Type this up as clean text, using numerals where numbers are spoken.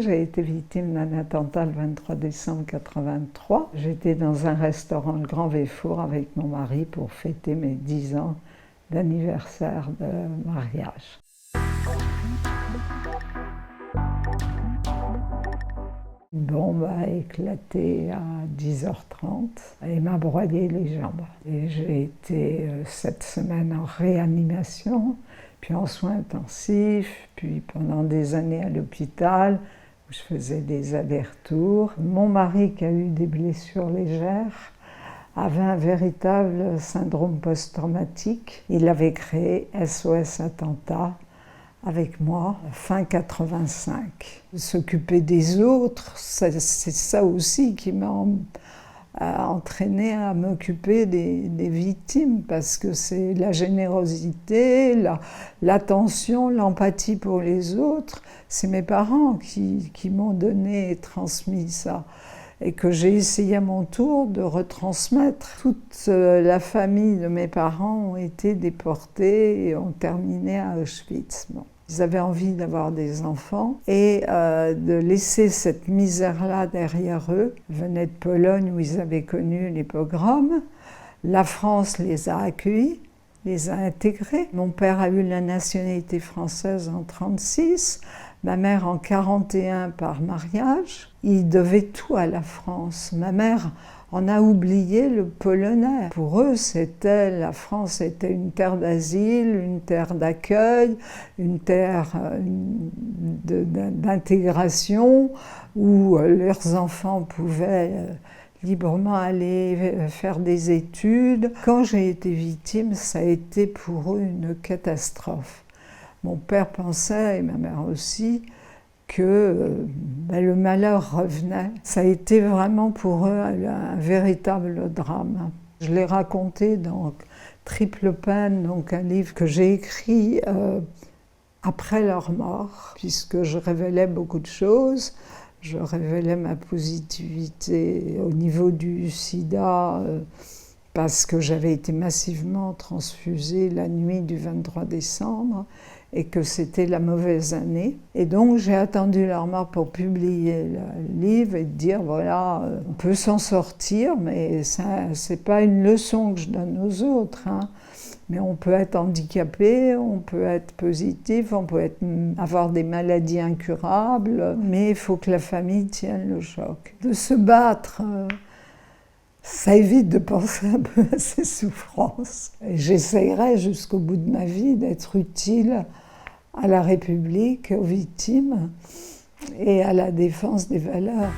J'ai été victime d'un attentat le 23 décembre 1983. J'étais dans un restaurant, le Grand Véfour, avec mon mari pour fêter mes 10 ans d'anniversaire de mariage. Une bombe a éclaté à 10h30 et m'a broyé les jambes. Et j'ai été 7 semaines en réanimation, puis en soins intensifs, puis pendant des années à l'hôpital, où je faisais des allers-retours. Mon mari, qui a eu des blessures légères, avait un véritable syndrome post-traumatique. Il avait créé SOS Attentat avec moi, fin 85. S'occuper des autres, c'est ça aussi qui m'a entraîné à m'occuper des victimes, parce que c'est la générosité, l'attention, l'empathie pour les autres. C'est mes parents qui m'ont donné et transmis ça, et que j'ai essayé à mon tour de retransmettre. Toute la famille de mes parents ont été déportés et ont terminé à Auschwitz. Bon. Ils avaient envie d'avoir des enfants et de laisser cette misère-là derrière eux. Ils venaient de Pologne où ils avaient connu les pogroms. La France les a accueillis, les a intégrés. Mon père a eu la nationalité française en 1936, ma mère en 1941 par mariage. Ils devaient tout à la France. Ma mère en a oublié le polonais. Pour eux, la France était une terre d'asile, une terre d'accueil, une terre d'intégration où leurs enfants pouvaient librement aller faire des études. Quand j'ai été victime, ça a été pour eux une catastrophe. Mon père pensait, et ma mère aussi, que le malheur revenait. Ça a été vraiment pour eux un véritable drame. Je l'ai raconté dans Triple Peine, donc un livre que j'ai écrit après leur mort, puisque je révélais beaucoup de choses. Je révélais ma positivité au niveau du sida, parce que j'avais été massivement transfusée la nuit du 23 décembre et que c'était la mauvaise année. Et donc j'ai attendu leur mort pour publier le livre et dire voilà, on peut s'en sortir, mais c'est pas une leçon que je donne aux autres, hein. Mais on peut être handicapé, on peut être positif, on peut avoir des maladies incurables, mais il faut que la famille tienne le choc. De se battre, ça évite de penser un peu à ses souffrances. Et j'essayerai jusqu'au bout de ma vie d'être utile à la République, aux victimes et à la défense des valeurs.